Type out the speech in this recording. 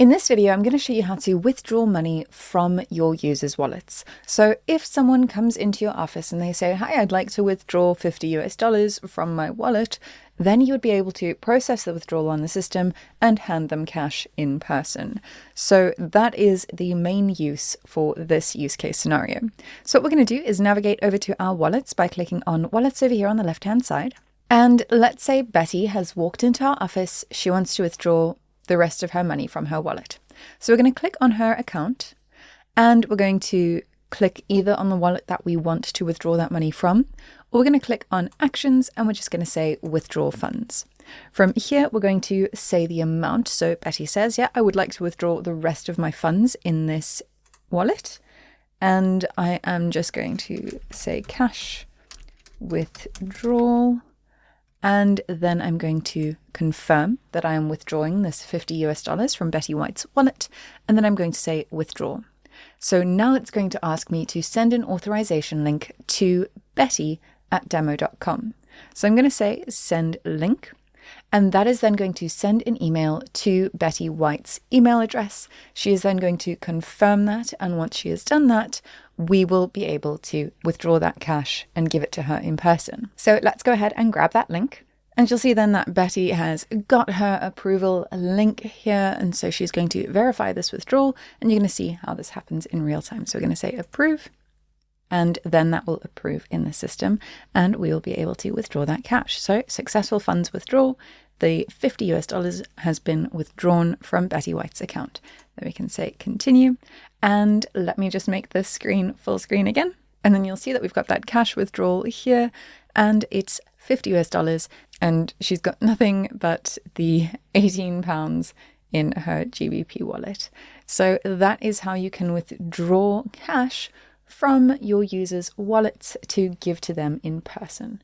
In this video, I'm going to show you how to withdraw money from your users' wallets. So if someone comes into your office and they say, "Hi, I'd like to withdraw $50 from my wallet," then you would be able to process the withdrawal on the system and hand them cash in person. So that is the main use for this use case scenario. So what we're going to do is navigate over to our wallets by clicking on Wallets over here on the left-hand side. And let's say Betty has walked into our office. She wants to withdraw the rest of her money from her wallet. So we're going to click on her account and we're going to click either on the wallet that we want to withdraw that money from, or we're going to click on Actions and we're just going to say Withdraw Funds. From here, we're going to say the amount. So Betty says, yeah, I would like to withdraw the rest of my funds in this wallet. And I am just going to say cash withdrawal. And then I'm going to confirm that I am withdrawing this $50 from Betty White's wallet. And then I'm going to say withdraw. So now it's going to ask me to send an authorization link to betty@demo.com. So I'm going to say send link. And that is then going to send an email to Betty White's email address. She is then going to confirm that. And once she has done that, we will be able to withdraw that cash and give it to her in person. So let's go ahead and grab that link. And you'll see then that Betty has got her approval link here. And so she's going to verify this withdrawal. And you're going to see how this happens in real time. So we're going to say approve. And then that will approve in the system. And we will be able to withdraw that cash. So successful funds withdrawal. The $50 has been withdrawn from Betty White's account. Then we can say continue. And let me just make this screen full screen again. And then you'll see that we've got that cash withdrawal here. And it's $50. And she's got nothing but the £18 in her GBP wallet. So that is how you can withdraw cash from your users' wallets to give to them in person.